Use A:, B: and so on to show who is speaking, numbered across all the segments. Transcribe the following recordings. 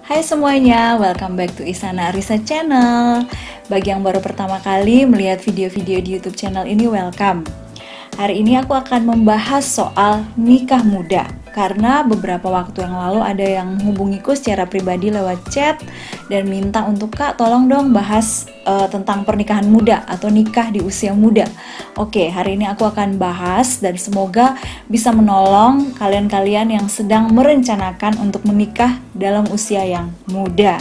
A: Hai semuanya, welcome back to Isana Arisa Channel. Bagi yang baru pertama kali melihat video-video di YouTube channel ini, welcome. Hari ini aku akan membahas soal nikah muda. Karena beberapa waktu yang lalu ada yang hubungiku secara pribadi lewat chat dan minta untuk Kak tolong dong bahas tentang pernikahan muda atau nikah di usia muda. Oke, hari ini aku akan bahas dan semoga bisa menolong kalian-kalian yang sedang merencanakan untuk menikah dalam usia yang muda.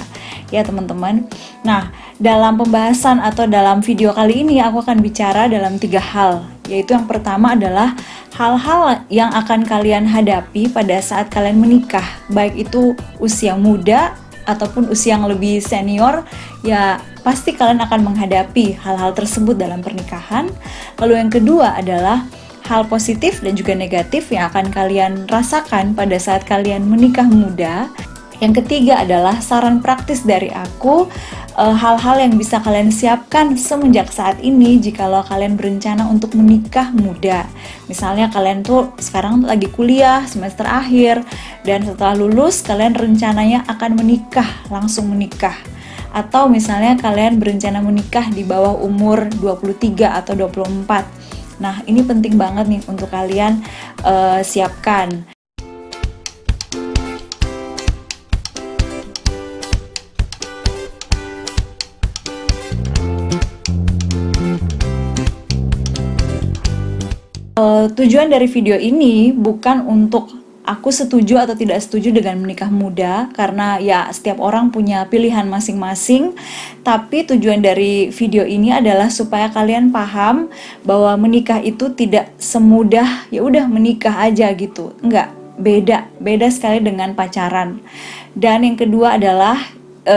A: Ya teman-teman. Nah, dalam pembahasan atau dalam video kali ini aku akan bicara dalam 3 hal. Yaitu yang pertama adalah hal-hal yang akan kalian hadapi pada saat kalian menikah, baik itu usia muda ataupun usia yang lebih senior, ya pasti kalian akan menghadapi hal-hal tersebut dalam pernikahan. Lalu yang kedua adalah hal positif dan juga negatif yang akan kalian rasakan pada saat kalian menikah muda. Yang ketiga adalah saran praktis dari aku, hal-hal yang bisa kalian siapkan semenjak saat ini jikalau kalian berencana untuk menikah muda. Misalnya kalian tuh sekarang lagi kuliah semester akhir dan setelah lulus kalian rencananya akan menikah, langsung menikah. Atau misalnya kalian berencana menikah di bawah umur 23 atau 24. Nah, ini penting banget nih untuk kalian siapkan. Tujuan dari video ini bukan untuk aku setuju atau tidak setuju dengan menikah muda, karena ya setiap orang punya pilihan masing-masing. Tapi tujuan dari video ini adalah supaya kalian paham bahwa menikah itu tidak semudah ya udah menikah aja gitu. Enggak, beda sekali dengan pacaran. Dan yang kedua adalah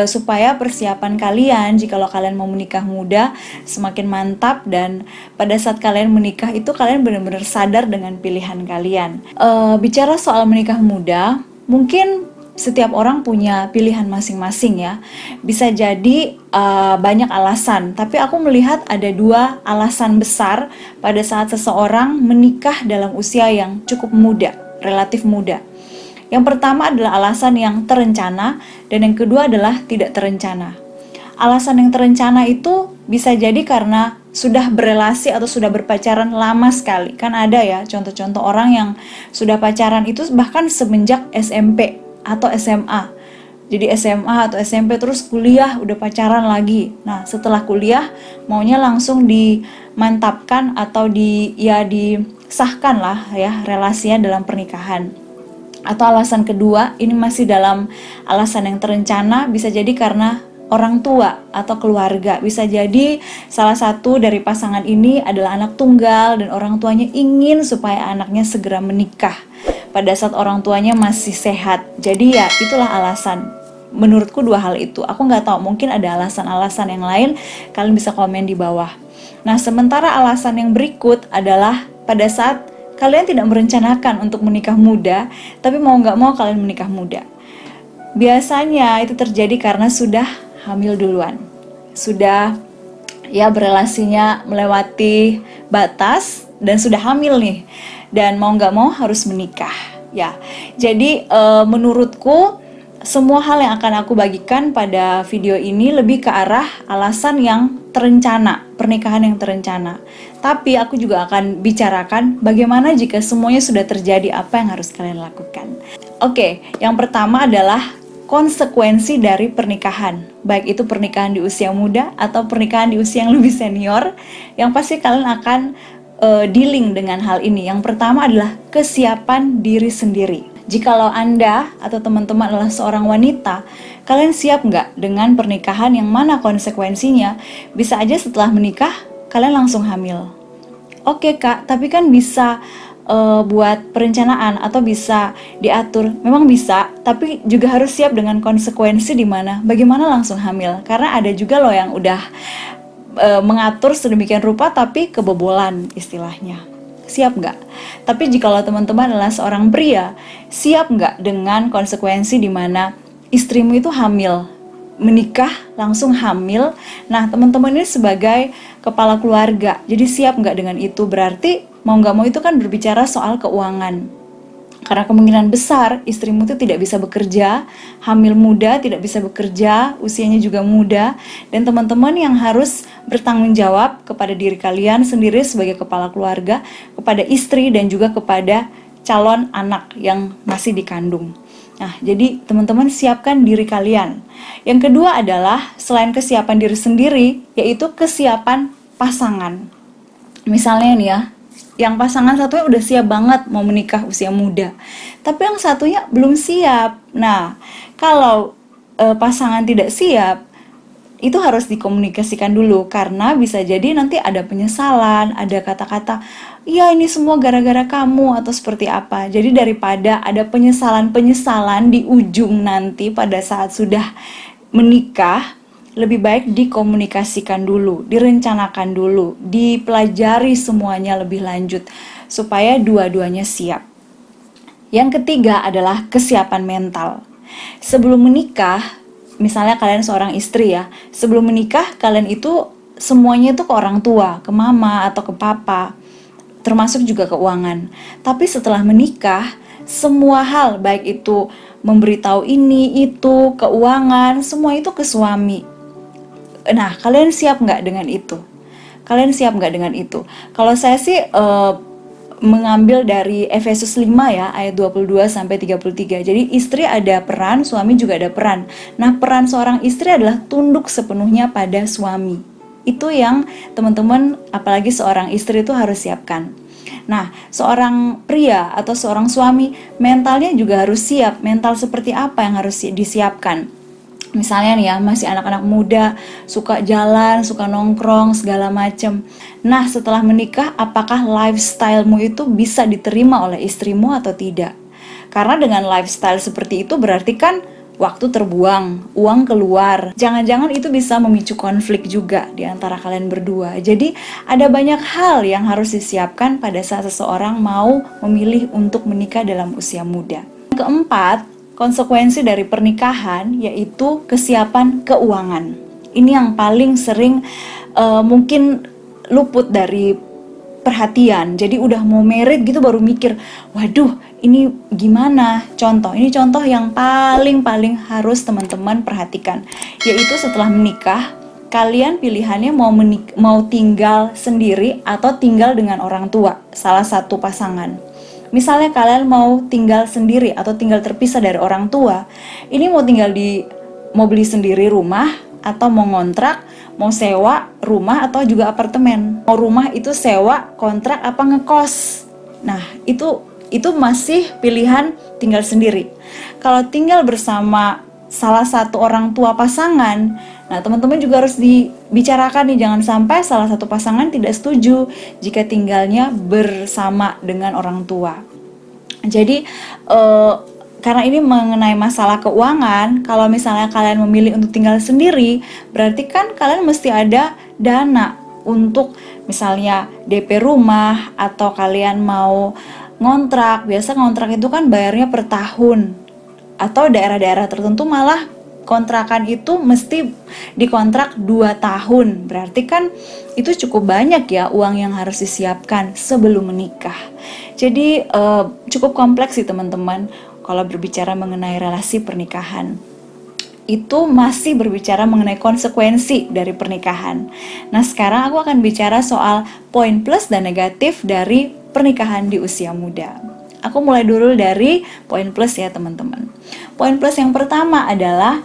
A: supaya persiapan kalian jikalau kalian mau menikah muda semakin mantap, dan pada saat kalian menikah itu kalian benar-benar sadar dengan pilihan kalian. Bicara soal menikah muda, mungkin setiap orang punya pilihan masing-masing ya. Bisa jadi banyak alasan, tapi aku melihat ada 2 alasan besar pada saat seseorang menikah dalam usia yang cukup muda, relatif muda. Yang pertama adalah alasan yang terencana, dan yang kedua adalah tidak terencana. Alasan yang terencana itu bisa jadi karena sudah berelasi atau sudah berpacaran lama sekali. Kan ada ya contoh-contoh orang yang sudah pacaran itu bahkan semenjak SMP atau SMA. Jadi SMA atau SMP terus kuliah udah pacaran lagi. Nah, setelah kuliah maunya langsung dimantapkan atau disahkan lah ya relasinya dalam pernikahan. Atau alasan kedua, ini masih dalam alasan yang terencana, bisa jadi karena orang tua atau keluarga. Bisa jadi salah satu dari pasangan ini adalah anak tunggal dan orang tuanya ingin supaya anaknya segera menikah pada saat orang tuanya masih sehat. Jadi ya itulah alasan. Menurutku 2 hal itu. Aku nggak tahu, mungkin ada alasan-alasan yang lain, kalian bisa komen di bawah. Nah, sementara alasan yang berikut adalah pada saat kalian tidak merencanakan untuk menikah muda, tapi mau nggak mau kalian menikah muda. Biasanya itu terjadi karena sudah hamil duluan. Sudah ya berelasinya melewati batas dan sudah hamil nih. Dan mau nggak mau harus menikah. Ya, jadi menurutku semua hal yang akan aku bagikan pada video ini lebih ke arah alasan yang terencana, pernikahan yang terencana. Tapi aku juga akan bicarakan bagaimana jika semuanya sudah terjadi, apa yang harus kalian lakukan. Oke, yang pertama adalah konsekuensi dari pernikahan. Baik itu pernikahan di usia muda atau pernikahan di usia yang lebih senior, yang pasti kalian akan dealing dengan hal ini. Yang pertama adalah kesiapan diri sendiri. Jikalau Anda atau teman-teman adalah seorang wanita, kalian siap nggak dengan pernikahan yang mana konsekuensinya bisa aja setelah menikah kalian langsung hamil? Oke Kak, tapi kan bisa buat perencanaan atau bisa diatur. Memang bisa, tapi juga harus siap dengan konsekuensi di mana bagaimana langsung hamil. Karena ada juga loh yang udah mengatur sedemikian rupa tapi kebobolan istilahnya. Siap nggak? Tapi jikalau teman-teman adalah seorang pria, siap nggak dengan konsekuensi di mana istrimu itu hamil, menikah langsung hamil? Nah, teman-teman ini sebagai kepala keluarga, jadi siap nggak dengan itu? Berarti mau nggak mau itu kan berbicara soal keuangan. Karena kemungkinan besar istrimu itu tidak bisa bekerja, hamil muda, tidak bisa bekerja, usianya juga muda, dan teman-teman yang harus bertanggung jawab kepada diri kalian sendiri sebagai kepala keluarga, kepada istri dan juga kepada calon anak yang masih dikandung. Nah, jadi teman-teman siapkan diri kalian. Yang kedua adalah selain kesiapan diri sendiri, yaitu kesiapan pasangan. Misalnya nih ya, yang pasangan satunya udah siap banget mau menikah usia muda, tapi yang satunya belum siap. Nah, kalau pasangan tidak siap, itu harus dikomunikasikan dulu, karena bisa jadi nanti ada penyesalan, ada kata-kata, iya ini semua gara-gara kamu, atau seperti apa. Jadi daripada ada penyesalan-penyesalan di ujung nanti pada saat sudah menikah, lebih baik dikomunikasikan dulu, direncanakan dulu, dipelajari semuanya lebih lanjut, supaya dua-duanya siap. Yang ketiga adalah kesiapan mental. Sebelum menikah, misalnya kalian seorang istri ya, sebelum menikah kalian itu semuanya itu ke orang tua, ke mama atau ke papa, termasuk juga keuangan. Tapi setelah menikah, semua hal baik itu memberitahu ini, itu, keuangan, semua itu ke suami. Nah, kalian siap nggak dengan itu? Kalian siap nggak dengan itu? Kalau saya sih mengambil dari Efesus 5 ya, ayat 22-33. Jadi istri ada peran, suami juga ada peran. Nah, peran seorang istri adalah tunduk sepenuhnya pada suami. Itu yang teman-teman, apalagi seorang istri itu harus siapkan. Nah, seorang pria atau seorang suami mentalnya juga harus siap. Mental seperti apa yang harus disiapkan? Misalnya nih ya, masih anak-anak muda, suka jalan, suka nongkrong, segala macem. Nah, setelah menikah, apakah lifestyle-mu itu bisa diterima oleh istrimu atau tidak? Karena dengan lifestyle seperti itu berarti kan waktu terbuang, uang keluar. Jangan-jangan itu bisa memicu konflik juga di antara kalian berdua. Jadi, ada banyak hal yang harus disiapkan pada saat seseorang mau memilih untuk menikah dalam usia muda. Yang keempat, konsekuensi dari pernikahan yaitu kesiapan keuangan. Ini yang paling sering mungkin luput dari perhatian. Jadi udah mau married gitu baru mikir, waduh ini gimana? Ini contoh yang paling harus teman-teman perhatikan. Yaitu setelah menikah, kalian pilihannya mau tinggal sendiri atau tinggal dengan orang tua, salah satu pasangan. Misalnya kalian mau tinggal sendiri atau tinggal terpisah dari orang tua, ini mau beli sendiri rumah atau mau ngontrak, mau sewa rumah atau juga apartemen. Mau rumah itu sewa, kontrak apa ngekos. Nah, itu masih pilihan tinggal sendiri. Kalau tinggal bersama salah satu orang tua pasangan, nah teman-teman juga harus dibicarakan nih, jangan sampai salah satu pasangan tidak setuju jika tinggalnya bersama dengan orang tua. Jadi karena ini mengenai masalah keuangan, kalau misalnya kalian memilih untuk tinggal sendiri, berarti kan kalian mesti ada dana untuk misalnya DP rumah, atau kalian mau ngontrak. Biasa ngontrak itu kan bayarnya per tahun, atau daerah-daerah tertentu malah kontrakan itu mesti dikontrak 2 tahun. Berarti kan itu cukup banyak ya uang yang harus disiapkan sebelum menikah. Jadi cukup kompleks sih teman-teman kalau berbicara mengenai relasi pernikahan. Itu masih berbicara mengenai konsekuensi dari pernikahan. Nah, sekarang aku akan bicara soal poin plus dan negatif dari pernikahan di usia muda. Aku mulai dulu dari poin plus ya teman-teman. Poin plus yang pertama adalah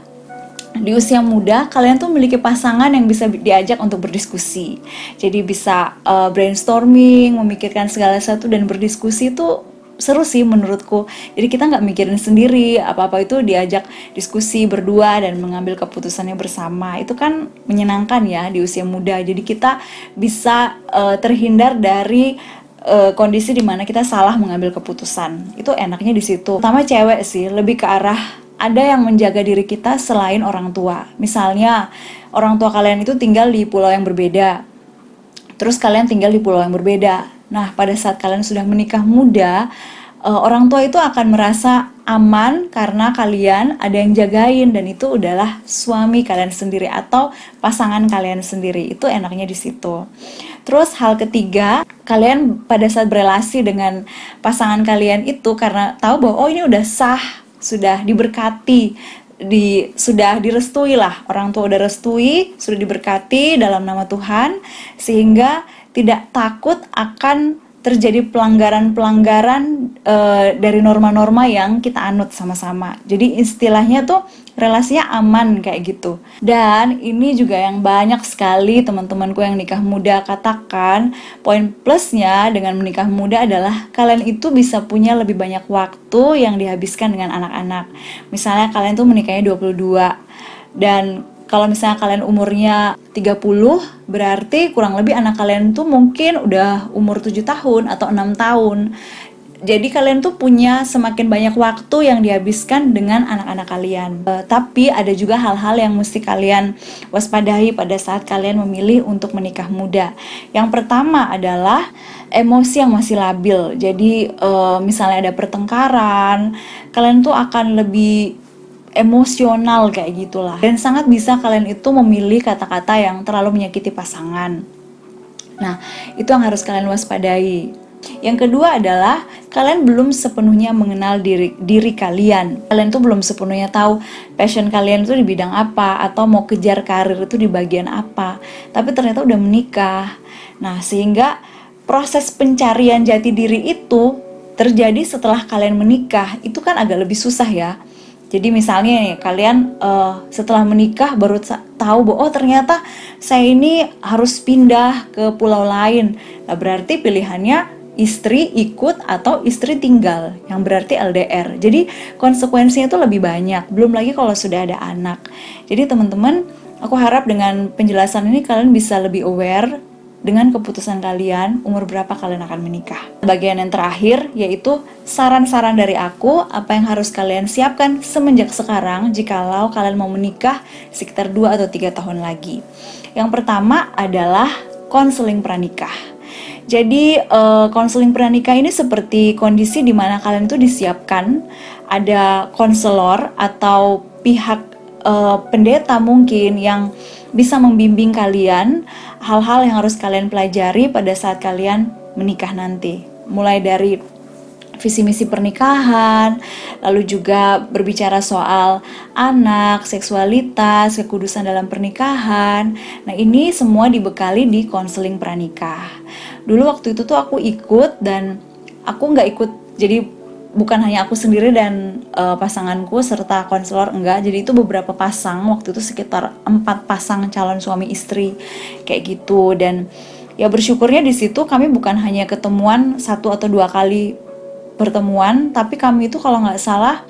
A: di usia muda kalian tuh memiliki pasangan yang bisa diajak untuk berdiskusi. Jadi bisa brainstorming, memikirkan segala sesuatu dan berdiskusi itu seru sih menurutku. Jadi kita nggak mikirin sendiri, apa-apa itu diajak diskusi berdua dan mengambil keputusannya bersama. Itu kan menyenangkan ya di usia muda. Jadi kita bisa terhindar dari kondisi dimana kita salah mengambil keputusan. Itu enaknya di situ. Pertama cewek sih, lebih ke arah ada yang menjaga diri kita selain orang tua. Misalnya orang tua kalian itu tinggal di pulau yang berbeda, terus kalian tinggal di pulau yang berbeda. Nah, pada saat kalian sudah menikah muda, orang tua itu akan merasa aman karena kalian ada yang jagain, dan itu adalah suami kalian sendiri atau pasangan kalian sendiri. Itu enaknya di situ. Terus hal ketiga, kalian pada saat berelasi dengan pasangan kalian itu karena tahu bahwa oh ini udah sah, sudah diberkati, sudah direstui lah, orang tua udah restui, sudah diberkati dalam nama Tuhan, sehingga tidak takut akan terjadi pelanggaran-pelanggaran dari norma-norma yang kita anut sama-sama. Jadi istilahnya tuh relasinya aman kayak gitu. Dan ini juga yang banyak sekali teman-temanku yang nikah muda katakan, poin plusnya dengan menikah muda adalah kalian itu bisa punya lebih banyak waktu yang dihabiskan dengan anak-anak. Misalnya kalian tuh menikahnya 22, dan kalau misalnya kalian umurnya 30, berarti kurang lebih anak kalian tuh mungkin udah umur 7 tahun atau 6 tahun. Jadi kalian tuh punya semakin banyak waktu yang dihabiskan dengan anak-anak kalian. Tapi ada juga hal-hal yang mesti kalian waspadai pada saat kalian memilih untuk menikah muda. Yang pertama adalah emosi yang masih labil. Jadi misalnya ada pertengkaran, kalian tuh akan lebih emosional kayak gitulah, dan sangat bisa kalian itu memilih kata-kata yang terlalu menyakiti pasangan. Nah, itu yang harus kalian waspadai. Yang kedua adalah kalian belum sepenuhnya mengenal diri kalian. Kalian tuh belum sepenuhnya tahu passion kalian itu di bidang apa, atau mau kejar karir itu di bagian apa. Tapi ternyata udah menikah. Nah, sehingga proses pencarian jati diri itu terjadi setelah kalian menikah. Itu kan agak lebih susah ya. Jadi misalnya nih, kalian setelah menikah baru tahu bahwa oh ternyata saya ini harus pindah ke pulau lain. Nah, berarti pilihannya istri ikut atau istri tinggal, yang berarti LDR. Jadi konsekuensinya itu lebih banyak, belum lagi kalau sudah ada anak. Jadi teman-teman, aku harap dengan penjelasan ini kalian bisa lebih aware dengan keputusan kalian, umur berapa kalian akan menikah. Bagian yang terakhir yaitu saran-saran dari aku, apa yang harus kalian siapkan semenjak sekarang jikalau kalian mau menikah sekitar 2 atau 3 tahun lagi. Yang pertama adalah konseling pranikah. Jadi konseling pranikah ini seperti kondisi di mana kalian itu disiapkan ada konselor atau pihak pendeta mungkin yang bisa membimbing kalian hal-hal yang harus kalian pelajari pada saat kalian menikah nanti. Mulai dari visi misi pernikahan, lalu juga berbicara soal anak, seksualitas, kekudusan dalam pernikahan. Nah, ini semua dibekali di konseling pranikah. Dulu waktu itu tuh aku ikut, dan aku nggak ikut, jadi bukan hanya aku sendiri dan pasanganku serta konselor, enggak. Jadi itu beberapa pasang, waktu itu sekitar 4 pasang calon suami istri kayak gitu. Dan ya bersyukurnya di situ kami bukan hanya ketemuan 1 atau 2 kali pertemuan, tapi kami itu kalau nggak salah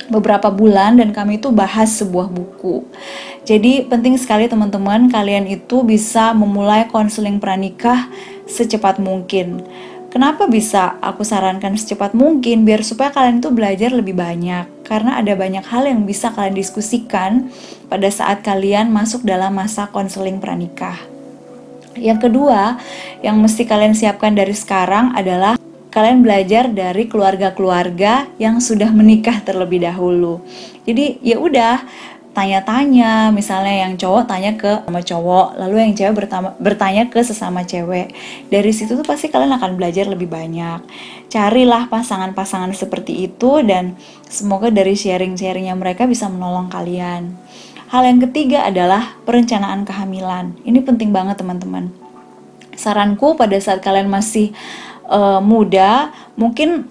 A: beberapa bulan, dan kami itu bahas sebuah buku. Jadi penting sekali teman-teman, kalian itu bisa memulai konseling pranikah secepat mungkin. Kenapa bisa aku sarankan secepat mungkin? Biar supaya kalian itu belajar lebih banyak. Karena ada banyak hal yang bisa kalian diskusikan pada saat kalian masuk dalam masa konseling pranikah. Yang kedua, yang mesti kalian siapkan dari sekarang adalah kalian belajar dari keluarga-keluarga yang sudah menikah terlebih dahulu. Jadi ya udah, tanya-tanya, misalnya yang cowok tanya ke sama cowok, lalu yang cewek bertanya ke sesama cewek. Dari situ tuh pasti kalian akan belajar lebih banyak. Carilah pasangan-pasangan seperti itu, dan semoga dari sharing-sharingnya mereka bisa menolong kalian. Hal yang ketiga adalah perencanaan kehamilan. Ini penting banget teman-teman. Saranku pada saat kalian masih muda, mungkin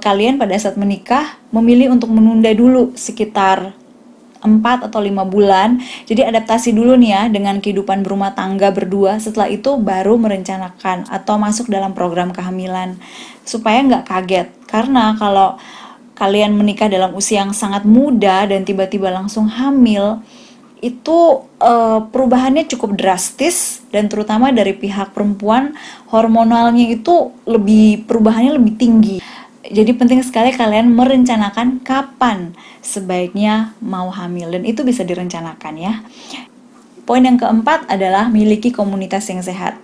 A: kalian pada saat menikah memilih untuk menunda dulu sekitar 4 atau 5 bulan. Jadi adaptasi dulu nih ya dengan kehidupan berumah tangga berdua. Setelah itu baru merencanakan atau masuk dalam program kehamilan, supaya nggak kaget. Karena kalau kalian menikah dalam usia yang sangat muda dan tiba-tiba langsung hamil, itu perubahannya cukup drastis, dan terutama dari pihak perempuan hormonalnya itu perubahannya lebih tinggi. Jadi penting sekali kalian merencanakan kapan sebaiknya mau hamil, dan itu bisa direncanakan ya. Poin yang keempat adalah miliki komunitas yang sehat.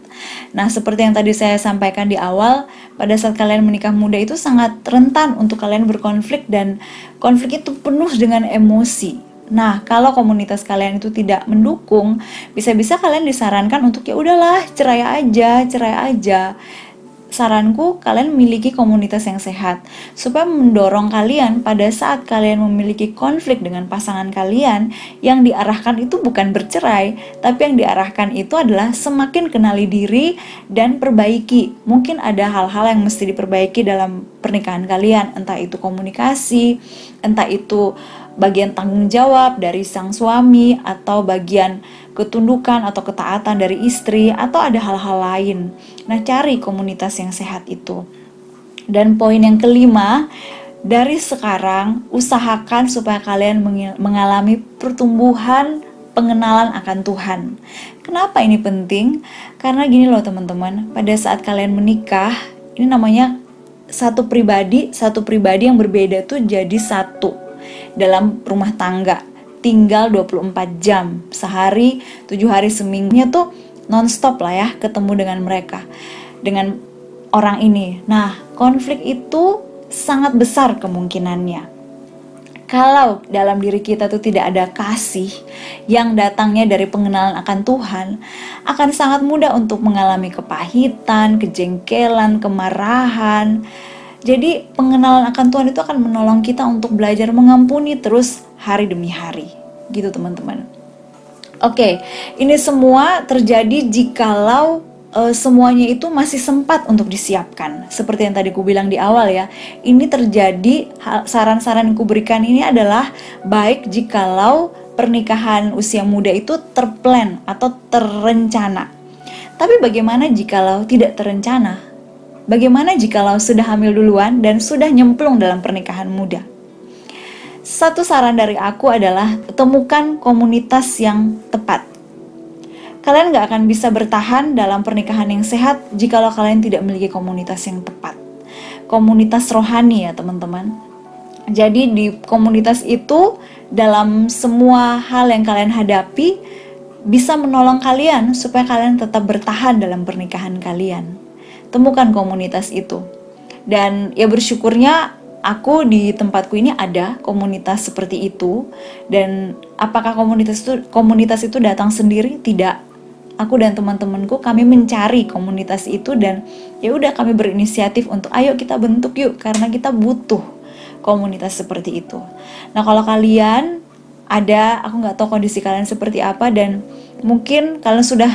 A: Nah, seperti yang tadi saya sampaikan di awal, pada saat kalian menikah muda itu sangat rentan untuk kalian berkonflik, dan konflik itu penuh dengan emosi. Nah, kalau komunitas kalian itu tidak mendukung, bisa-bisa kalian disarankan untuk ya udahlah, cerai aja. Saranku, kalian memiliki komunitas yang sehat supaya mendorong kalian pada saat kalian memiliki konflik dengan pasangan kalian, yang diarahkan itu bukan bercerai, tapi yang diarahkan itu adalah semakin kenali diri dan perbaiki. Mungkin ada hal-hal yang mesti diperbaiki dalam pernikahan kalian, entah itu komunikasi, entah itu bagian tanggung jawab dari sang suami, atau bagian ketundukan atau ketaatan dari istri, atau ada hal-hal lain. Nah, cari komunitas yang sehat itu. Dan poin yang kelima, dari sekarang usahakan supaya kalian mengalami pertumbuhan pengenalan akan Tuhan. Kenapa ini penting? Karena gini loh teman-teman, pada saat kalian menikah, ini namanya satu pribadi yang berbeda tuh jadi satu dalam rumah tangga. Tinggal 24 jam sehari, 7 hari seminggunya tuh non-stop lah ya ketemu dengan mereka, dengan orang ini. Nah, konflik itu sangat besar kemungkinannya. Kalau dalam diri kita tuh tidak ada kasih yang datangnya dari pengenalan akan Tuhan, akan sangat mudah untuk mengalami kepahitan, kejengkelan, kemarahan. Jadi pengenalan akan Tuhan itu akan menolong kita untuk belajar mengampuni terus hari demi hari. Gitu teman-teman. Oke, ini semua terjadi jikalau semuanya itu masih sempat untuk disiapkan. Seperti yang tadi ku bilang di awal ya, ini terjadi, saran-saran yang ku berikan ini adalah baik jikalau pernikahan usia muda itu terplan atau terencana. Tapi bagaimana jikalau tidak terencana? Bagaimana jikalau sudah hamil duluan dan sudah nyemplung dalam pernikahan muda? Satu saran dari aku adalah temukan komunitas yang tepat. Kalian gak akan bisa bertahan dalam pernikahan yang sehat jikalau kalian tidak memiliki komunitas yang tepat. Komunitas rohani ya teman-teman. Jadi di komunitas itu, dalam semua hal yang kalian hadapi, bisa menolong kalian supaya kalian tetap bertahan dalam pernikahan kalian. Temukan komunitas itu. Dan ya bersyukurnya aku di tempatku ini ada komunitas seperti itu. Dan apakah komunitas itu datang sendiri? Tidak. Aku dan teman-temanku, kami mencari komunitas itu, dan ya udah kami berinisiatif untuk ayo kita bentuk yuk, karena kita butuh komunitas seperti itu. Nah, kalau kalian ada, aku nggak tahu kondisi kalian seperti apa, dan mungkin kalian sudah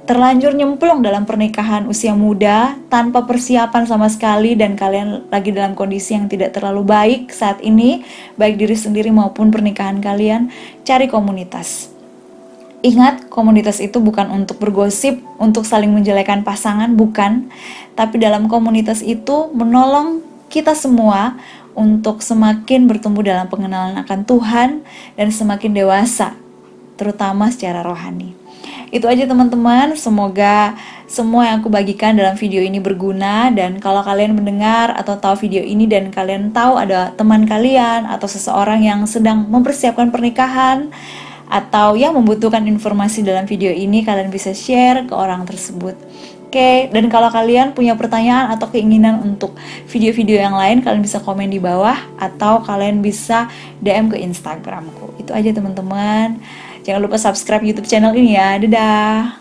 A: terlanjur nyemplung dalam pernikahan usia muda tanpa persiapan sama sekali, dan kalian lagi dalam kondisi yang tidak terlalu baik saat ini, baik diri sendiri maupun pernikahan kalian, cari komunitas. Ingat, komunitas itu bukan untuk bergosip, untuk saling menjelekan pasangan, bukan. Tapi dalam komunitas itu menolong kita semua untuk semakin bertumbuh dalam pengenalan akan Tuhan dan semakin dewasa, terutama secara rohani. Itu aja teman-teman, semoga semua yang aku bagikan dalam video ini berguna. Dan kalau kalian mendengar atau tahu video ini dan kalian tahu ada teman kalian atau seseorang yang sedang mempersiapkan pernikahan atau yang membutuhkan informasi dalam video ini, kalian bisa share ke orang tersebut. Oke, dan kalau kalian punya pertanyaan atau keinginan untuk video-video yang lain, kalian bisa komen di bawah atau kalian bisa DM ke Instagramku. Itu aja teman-teman. Jangan lupa subscribe YouTube channel ini ya. Dadah.